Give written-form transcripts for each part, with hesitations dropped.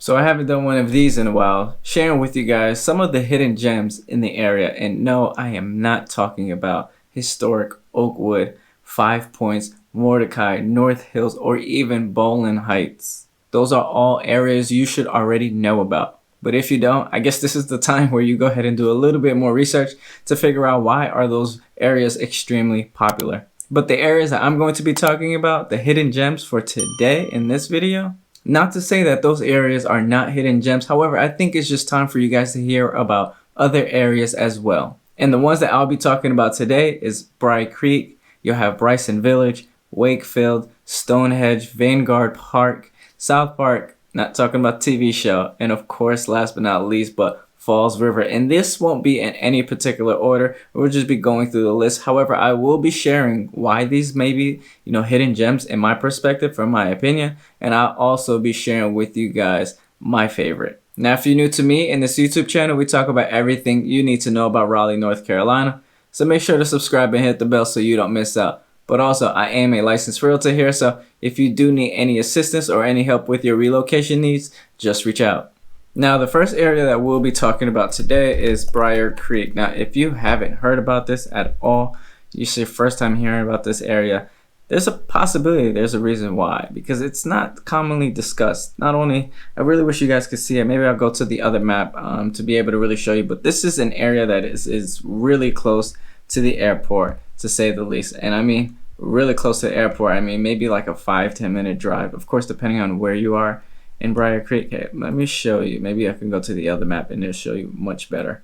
So I haven't done one of these in a while, sharing with you guys some of the hidden gems in the area. And no, I am not talking about historic Oakwood, Five Points, Mordecai, North Hills, or even Bowling Heights. Those are all areas you should already know about. But if you don't, I guess this is the time where you go ahead and do a little bit more research to figure out why are those areas extremely popular. But the areas that I'm going to be talking about, the hidden gems for today in this video, not to say that those areas are not hidden gems. However, I think it's just time for you guys to hear about other areas as well. And the ones that I'll be talking about today is Bry Creek. You'll have Bryson Village, Wakefield, Stonehenge, Vanguard Park, South Park, not talking about TV show, and of course, last but not least, but Falls River. And this won't be in any particular order. We'll just be going through the list. However, I will be sharing why these may be, hidden gems in my perspective, from my opinion. And I'll also be sharing with you guys my favorite. Now, if you're new to me in this YouTube channel, we talk about everything you need to know about Raleigh, North Carolina. So make sure to subscribe and hit the bell so you don't miss out. But also, I am a licensed realtor here. So if you do need any assistance or any help with your relocation needs, just reach out. Now, the first area that we'll be talking about today is Bry Creek. Now, if you haven't heard about this at all, it's your first time hearing about this area, there's a possibility, there's a reason why, because it's not commonly discussed. Not only, I really wish you guys could see it. Maybe I'll go to the other map to be able to really show you, but this is an area that is really close to the airport, to say the least. And I mean, really close to the airport. I mean, maybe like a 5-10 minute drive, of course, depending on where you are in Bry Creek. Okay, let me show you. Maybe I can go to the other map and it'll show you much better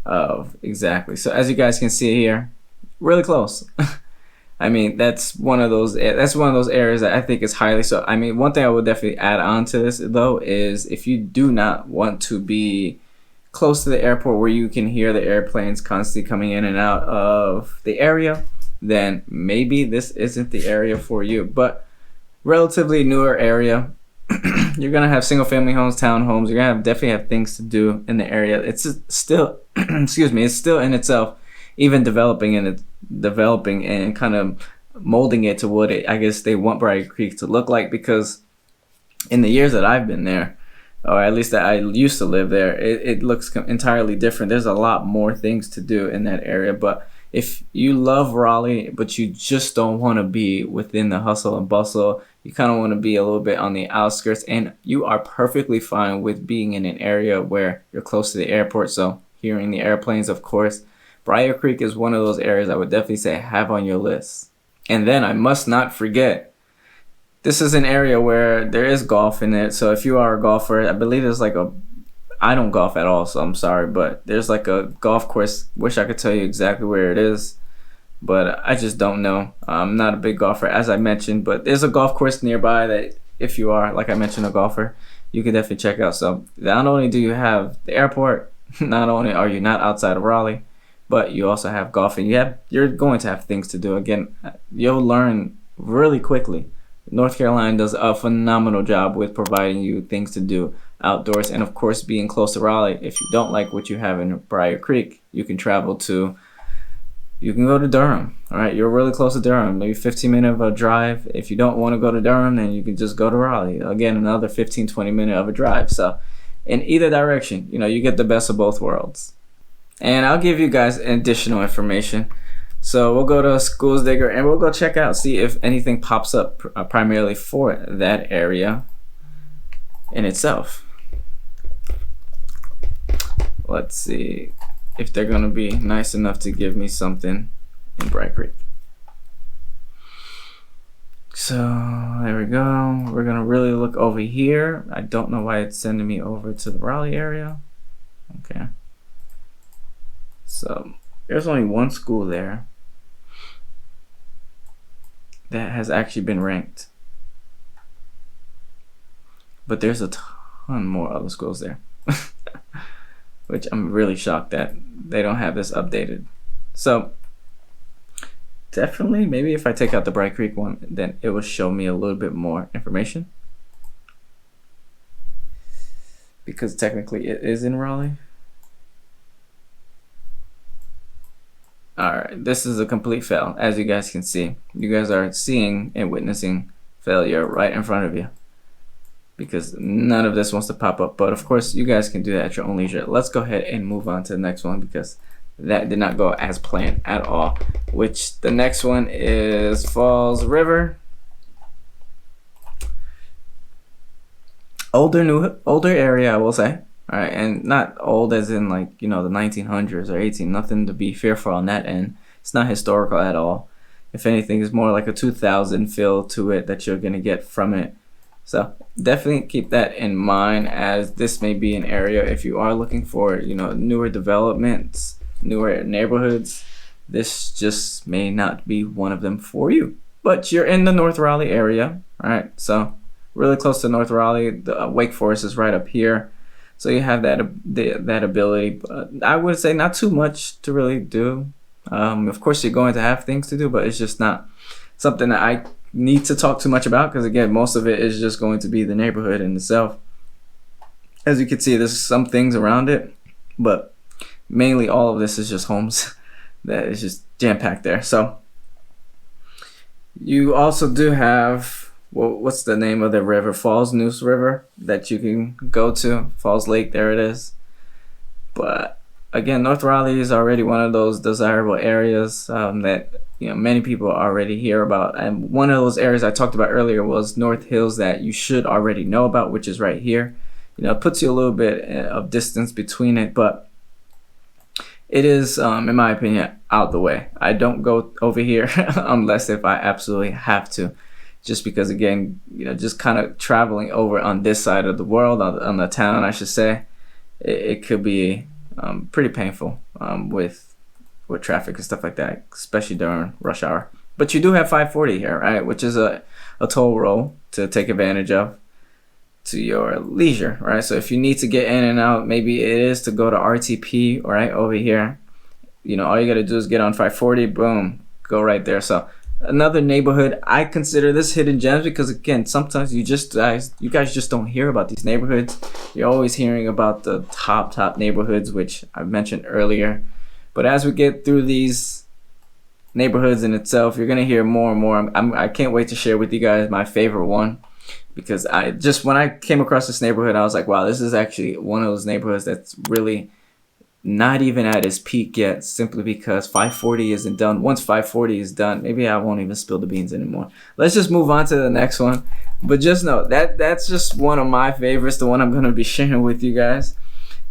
of exactly. So as you guys can see here, really close. I mean, that's one of those areas that I think is highly so. I mean, one thing I would definitely add on to this though is if you do not want to be close to the airport where you can hear the airplanes constantly coming in and out of the area, then maybe this isn't the area for you. But relatively newer area. You're gonna have single family homes, townhomes. You're gonna definitely have things to do in the area. It's still, excuse me, it's still in itself, even developing and kind of molding it to what I guess they want Bry Creek to look like. Because in the years that I've been there, or at least that I used to live there, it looks entirely different. There's a lot more things to do in that area. But if you love Raleigh, but you just don't want to be within the hustle and bustle, you kind of want to be a little bit on the outskirts, and you are perfectly fine with being in an area where you're close to the airport. So hearing the airplanes, of course, Bry Creek is one of those areas I would definitely say have on your list. And then I must not forget, this is an area where there is golf in it. So if you are a golfer, I believe there's like I don't golf at all, so I'm sorry, but there's like a golf course. Wish I could tell you exactly where it is, but I just don't know. I'm not a big golfer, as I mentioned, but there's a golf course nearby that if you are, like I mentioned, a golfer, you can definitely check out. So not only do you have the airport, not only are you not outside of Raleigh, but you also have golfing. You're going to have things to do. Again, you'll learn really quickly. North Carolina does a phenomenal job with providing you things to do outdoors, and of course being close to Raleigh. If you don't like what you have in Bry Creek, you can go to Durham. All right, you're really close to Durham, maybe 15-minute of a drive. If you don't want to go to Durham, then you can just go to Raleigh. Again, another 15-20 minute of a drive. So in either direction, you get the best of both worlds. And I'll give you guys additional information. So we'll go to Schools Digger and we'll go check out, see if anything pops up primarily for that area in itself. Let's see if they're going to be nice enough to give me something in Bry Creek. So there we go. We're going to really look over here. I don't know why it's sending me over to the Raleigh area. Okay. So there's only one school there that has actually been ranked. But there's a ton more other schools there. Which I'm really shocked that they don't have this updated. So definitely, maybe if I take out the Bry Creek one, then it will show me a little bit more information. Because technically it is in Raleigh. Alright, this is a complete fail, as you guys can see. You guys are seeing and witnessing failure right in front of you. because none of this wants to pop up. But of course, you guys can do that at your own leisure. Let's go ahead and move on to the next one, because that did not go as planned at all. Which the next one is Falls River. Older area, I will say. All right, and not old as in like, the 1900s or 18. Nothing to be fearful on that end. It's not historical at all. If anything, it's more like a 2000 feel to it that you're gonna get from it. So definitely keep that in mind, as this may be an area, if you are looking for, newer developments, newer neighborhoods, this just may not be one of them for you. But you're in the North Raleigh area, all right? So really close to North Raleigh. The Wake Forest is right up here. So you have that ability. But I would say not too much to really do. Of course, you're going to have things to do, but it's just not something that I need to talk too much about, because again, most of it is just going to be the neighborhood in itself. As you can see, there's some things around it, but mainly all of this is just homes that is just jam-packed there. So you also do have, what's the name of the river? Falls Neuse River that you can go to. Falls Lake, there it is. But again, North Raleigh is already one of those desirable areas that many people already hear about. And one of those areas I talked about earlier was North Hills, that you should already know about, which is right here. It puts you a little bit of distance between it, but it is, in my opinion, out the way. I don't go over here unless if I absolutely have to, just because, again, just kind of traveling over on this side of the world, on the town, I should say, it could be pretty painful with traffic and stuff like that, especially during rush hour. But you do have 540 here, right, which is a toll roll to take advantage of to your leisure, right? So if you need to get in and out, maybe it is to go to RTP, right, over here. All you got to do is get on 540, boom, go right there. So another neighborhood, I consider this hidden gems, because again, sometimes you guys just don't hear about these neighborhoods. You're always hearing about the top neighborhoods, which I mentioned earlier. But as we get through these neighborhoods in itself, you're gonna hear more and more. I can't wait to share with you guys my favorite one, because when I came across this neighborhood, I was like, wow, this is actually one of those neighborhoods that's really not even at its peak yet, simply because 540 isn't done. Once 540 is done, maybe I won't even spill the beans anymore. Let's just move on to the next one. But just know that's just one of my favorites, the one I'm gonna be sharing with you guys.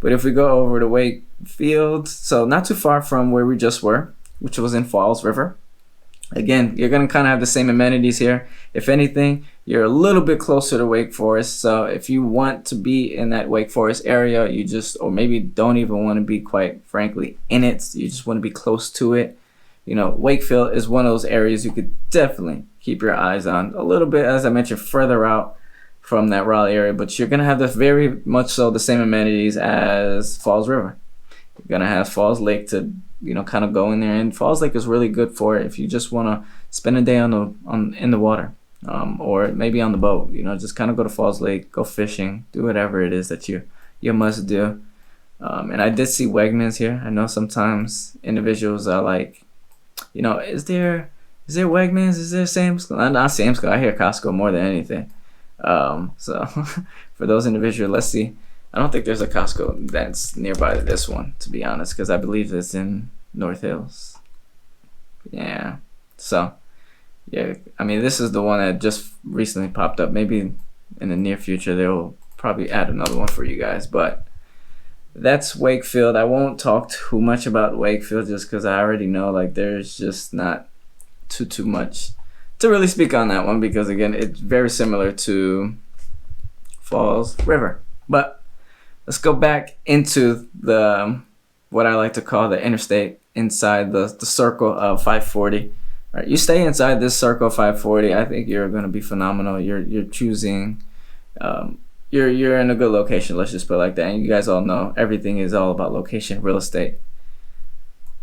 But if we go over to Wakefield, so not too far from where we just were, which was in Falls River. Again, you're going to kind of have the same amenities here. If anything, you're a little bit closer to Wake Forest. So if you want to be in that Wake Forest area, or maybe don't even want to be, quite frankly, in it, you just want to be close to it. Wakefield is one of those areas you could definitely keep your eyes on a little bit, as I mentioned, further out from that Raleigh area, but you're going to have very much so the same amenities as Falls River. You're going to have Falls Lake to, kind of go in there, and Falls Lake is really good for it if you just want to spend a day in the water, or maybe on the boat, just kind of go to Falls Lake, go fishing, do whatever it is that you must do. And I did see Wegmans here. I know sometimes individuals are like, is there Wegmans? Is there Sam's Club? Not Sam's Club. I hear Costco more than anything. So for those individuals, let's see. I don't think there's a Costco that's nearby to this one, to be honest, because I believe it's in North Hills. Yeah. So, yeah, I mean, this is the one that just recently popped up. Maybe in the near future, they will probably add another one for you guys. But that's Wakefield. I won't talk too much about Wakefield, just because I already know, like, there's just not too much to really speak on that one, because, again, it's very similar to Falls River. But let's go back into what I like to call the interstate, inside the circle of 540. Right, you stay inside this circle of 540. I think you're going to be phenomenal. You're choosing, you're in a good location. Let's just put it like that. And you guys all know everything is all about location, real estate.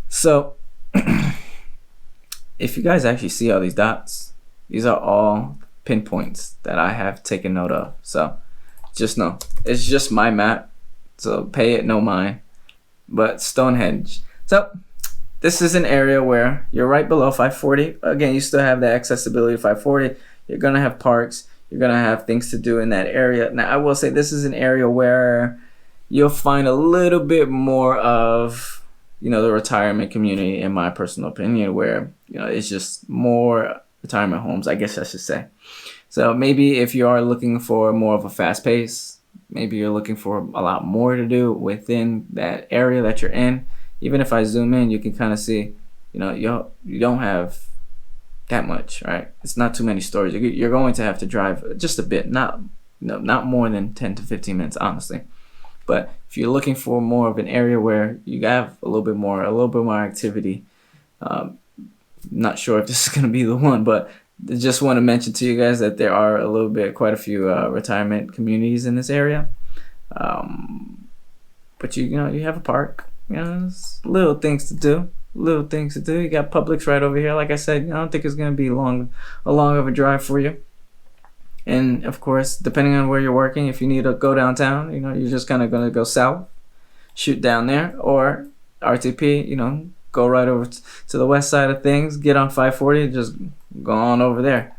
So, if you guys actually see all these dots, these are all pinpoints that I have taken note of. So, just know it's just my map. So pay it no mind. But Stonehenge. So this is an area where you're right below 540. Again, you still have the accessibility of 540. You're gonna have parks. You're gonna have things to do in that area. Now, I will say this is an area where you'll find a little bit more of, the retirement community, in my personal opinion, where, it's just more retirement homes, I guess I should say. So maybe if you are looking for more of a fast pace, maybe you're looking for a lot more to do within that area that you're in. Even if I zoom in, you can kind of see, you don't have that much, right? It's not too many stories. You're going to have to drive just a bit, not more than 10 to 15 minutes, honestly. But if you're looking for more of an area where you have a little bit more activity, not sure if this is going to be the one, but I just want to mention to you guys that there are quite a few retirement communities in this area. But you have a park, little things to do. You got Publix right over here. Like I said, I don't think it's going to be a long of a drive for you. And of course, depending on where you're working, if you need to go downtown, you're just kind of going to go south, shoot down there, or RTP, go right over to the west side of things, get on 540, just go on over there.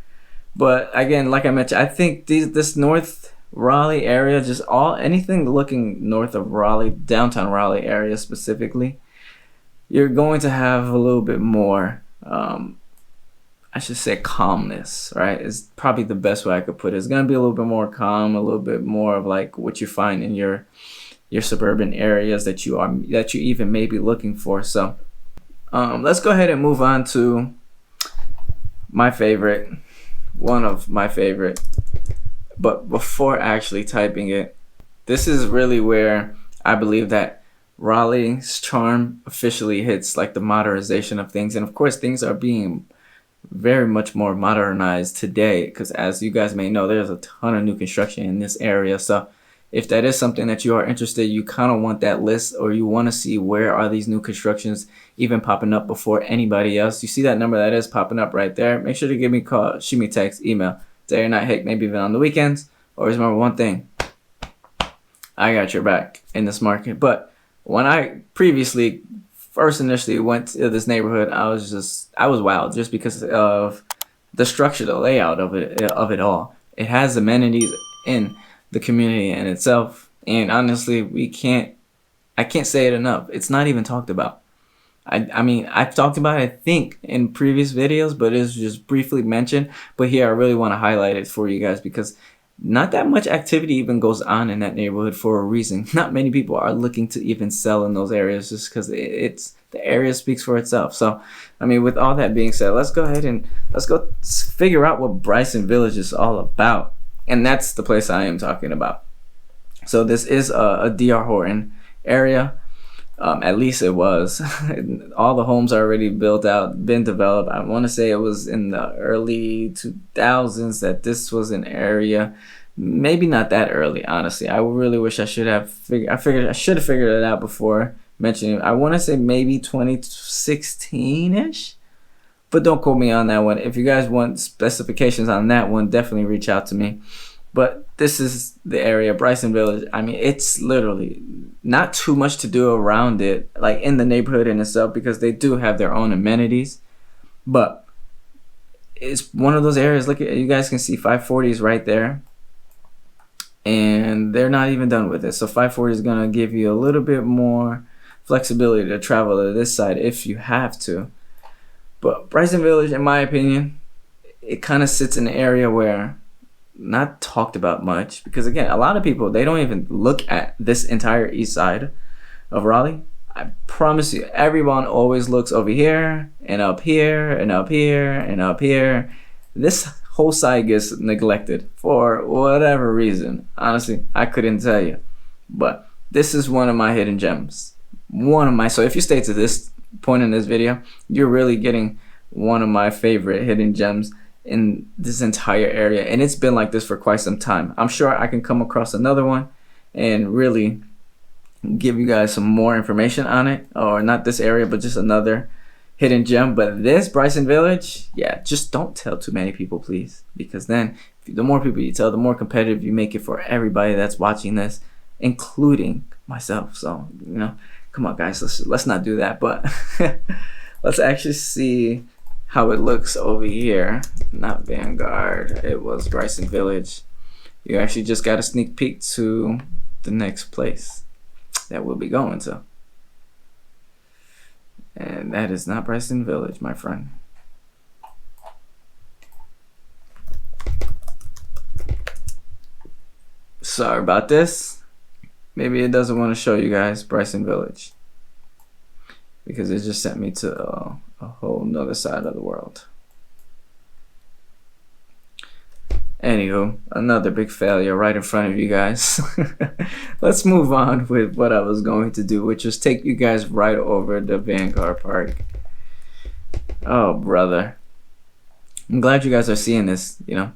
But again, like I mentioned, I think this North Raleigh area, just anything looking north of Raleigh, downtown Raleigh area specifically, you're going to have a little bit more, I should say, calmness, right? Is probably the best way I could put it. It's going to be a little bit more calm, a little bit more of like what you find in your suburban areas that you even may be looking for. So let's go ahead and move on to one of my favorite. But before actually typing it, this is really where I believe that Raleigh's charm officially hits, like the modernization of things. And of course, things are being very much more modernized today, because as you guys may know, there's a ton of new construction in this area. So if that is something that you are interested, you kind of want that list, or you want to see where are these new constructions even popping up before anybody else. You see that number that is popping up right there. Make sure to give me a call, shoot me a text, email, day or night, heck, maybe even on the weekends. Always remember one thing: I got your back in this market. But when I previously initially went to this neighborhood, I was wowed just because of the structure, the layout of it all. It has amenities in the community in itself, and honestly, I can't say it enough. It's not even talked about. I mean, I've talked about it, I think, in previous videos, but it's just briefly mentioned. But here, I really want to highlight it for you guys, because not that much activity even goes on in that neighborhood for a reason. Not many people are looking to even sell in those areas, just because the area speaks for itself. So, I mean, with all that being said, let's go figure out what Bryson Village is all about. And that's the place I am talking about. So this is a D.R. Horton area. At least it was. All the homes are already built out, been developed. I want to say it was in the early 2000s that this was an area. Maybe not that early, honestly. I really wish I should have figured it out before mentioning it. I want to say maybe 2016-ish. But don't quote me on that one. If you guys want specifications on that one, definitely reach out to me. But this is the area, Bryson Village. I mean, it's literally not too much to do around it, like in the neighborhood in itself, because they do have their own amenities. But it's one of those areas. Look, you guys can see 540 is right there, and they're not even done with it. So 540 is gonna give you a little bit more flexibility to travel to this side if you have to. But Bryson Village, in my opinion, it kind of sits in an area where not talked about much, because again, a lot of people, they don't even look at this entire east side of Raleigh. I promise you, everyone always looks over here and up here and up here and up here. This whole side gets neglected for whatever reason. Honestly, I couldn't tell you. But this is one of my hidden gems. So if you stay to this point in this video, you're really getting one of my favorite hidden gems in this entire area, and it's been like this for quite some time. I'm sure I can come across another one and really give you guys some more information on it, or not this area, but just another hidden gem. But this Bryson Village, yeah, just don't tell too many people, please, because then the more people you tell, the more competitive you make it for everybody that's watching this, including myself. So, come on guys, let's not do that. But let's actually see how it looks over here. Not Vanguard, it was Bryson Village. You actually just got a sneak peek to the next place that we'll be going to. And that is not Bryson Village, my friend. Sorry about this. Maybe it doesn't want to show you guys Bryson Village, because it just sent me to a whole nother side of the world. Anywho, another big failure right in front of you guys. Let's move on with what I was going to do, which was take you guys right over the Vanguard Park. Oh, brother. I'm glad you guys are seeing this, you know.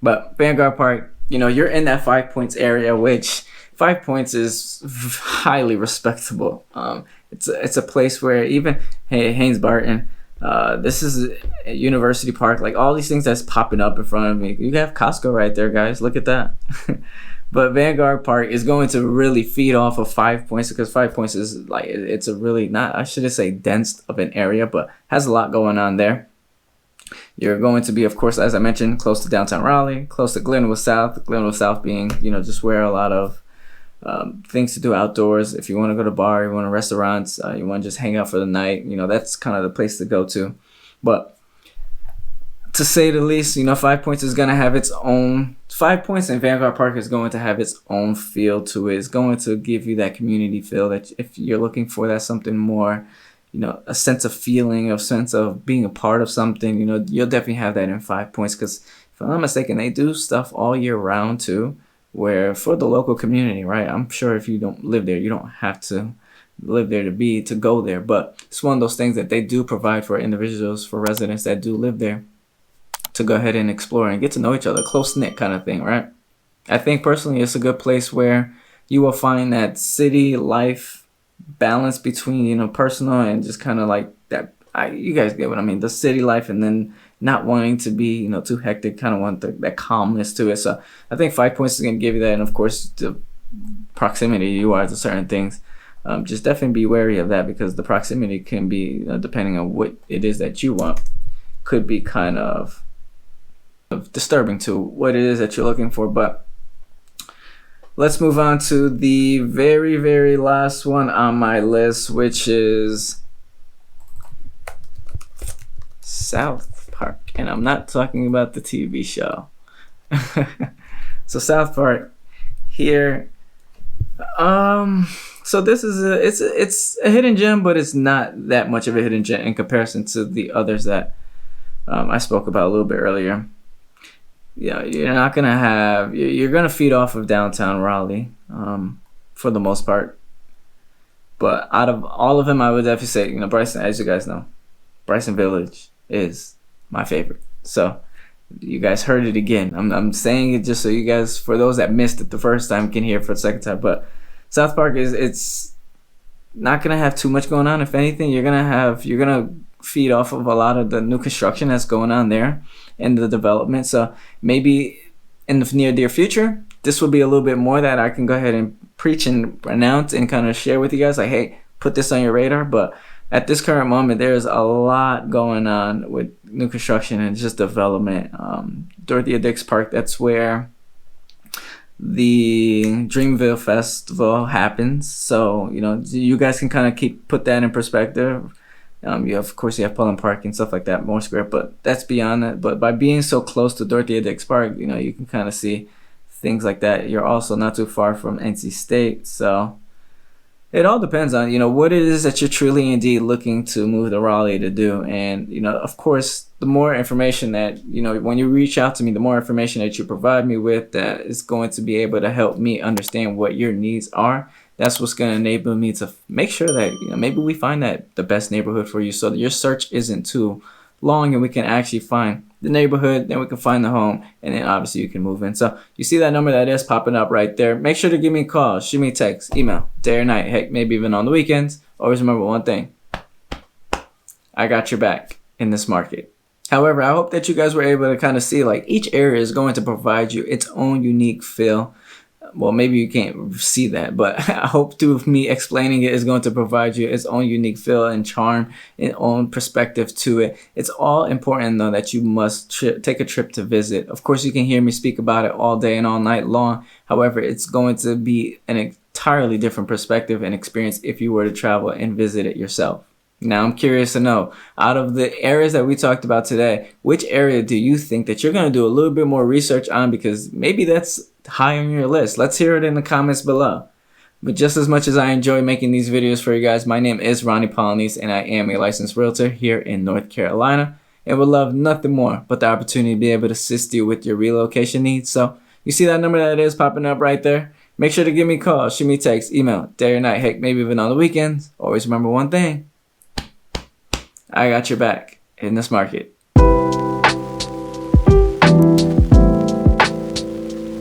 But Vanguard Park, you know, you're in that 5 Points area, which 5 Points is highly respectable. It's a place where even, hey, Haynes Barton, this is a University Park, like all these things that's popping up in front of me. You have Costco right there, guys. Look at that. But Vanguard Park is going to really feed off of 5 Points, because 5 Points is like, it's a really, not, I shouldn't say dense of an area, but has a lot going on there. You're going to be, of course, as I mentioned, close to downtown Raleigh, close to Glenwood South. Glenwood South being, you know, just where a lot of things to do outdoors. If you want to go to bar, you want to restaurants, you want to just hang out for the night, you know, that's kind of the place to go to. But to say the least, you know, 5 Points is going to have its own, 5 Points and Vanguard Park is going to have its own feel to it. It's going to give you that community feel that if you're looking for that something more, you know, a sense of feeling, a sense of being a part of something, you know, you'll definitely have that in 5 Points, because if I'm not mistaken, they do stuff all year round too, where for the local community, right? I'm sure if you don't live there, you don't have to live there to go there, but it's one of those things that they do provide for individuals, for residents that do live there, to go ahead and explore and get to know each other, close-knit kind of thing, right? I think personally it's a good place where you will find that city life balance between, you know, personal and just kind of like that. You guys get what I mean, the city life, and then not wanting to be, you know, too hectic, kind of want that calmness to it. So I think 5 Points is going to give you that, and of course the proximity you are to certain things. Just definitely be wary of that, because the proximity can be, depending on what it is that you want, could be kind of disturbing to what it is that you're looking for. But let's move on to the very, very last one on my list, which is South Park. And I'm not talking about the TV show. So South Park here. So this is it's a hidden gem, but it's not that much of a hidden gem in comparison to the others that I spoke about a little bit earlier. Yeah, you're not gonna have, you're gonna feed off of downtown Raleigh, for the most part. But out of all of them, I would definitely say, you know, Bryson, as you guys know, Bryson Village is my favorite. So you guys heard it again. I'm saying it just so you guys, for those that missed it the first time, can hear it for the second time. But South Park it's not gonna have too much going on. If anything, you're gonna feed off of a lot of the new construction that's going on there and the development. So maybe in the near future, this will be a little bit more that I can go ahead and preach and announce and kind of share with you guys, like, hey, put this on your radar. But at this current moment, there's a lot going on with new construction and just development. Dorothea Dix Park, that's where the Dreamville Festival happens. So, you know, you guys can kind of put that in perspective. Of course, you have Pullman Park and stuff like that, Moore Square, but that's beyond that. But by being so close to Dorothea Dix Park, you know, you can kind of see things like that. You're also not too far from NC State, so it all depends on, you know, what it is that you're truly indeed looking to move to Raleigh to do. And, you know, of course, the more information that, you know, when you reach out to me, the more information that you provide me with that is going to be able to help me understand what your needs are. That's what's going to enable me to make sure that, you know, maybe we find that the best neighborhood for you, so that your search isn't too long and we can actually find the neighborhood, then we can find the home, and then obviously you can move in. So you see that number that is popping up right there. Make sure to give me a call, shoot me a text, email, day or night, heck, maybe even on the weekends. Always remember one thing: I got your back in this market. However, I hope that you guys were able to kind of see, like, each area is going to provide you its own unique feel. Well, maybe you can't see that, but I hope through me explaining it is going to provide you its own unique feel and charm, its own perspective to it. It's all important though that you must take a trip to visit. Of course, you can hear me speak about it all day and all night long. However, it's going to be an entirely different perspective and experience if you were to travel and visit it yourself. Now, I'm curious to know, out of the areas that we talked about today, which area do you think that you're going to do a little bit more research on, because maybe that's high on your list? Let's hear it in the comments below. But just as much as I enjoy making these videos for you guys, my name is Roney Polynice, and I am a licensed realtor here in North Carolina, and would love nothing more but the opportunity to be able to assist you with your relocation needs. So you see that number that is popping up right there? Make sure to give me a call, shoot me a text, email, day or night, heck, maybe even on the weekends. Always remember one thing: I got your back in this market.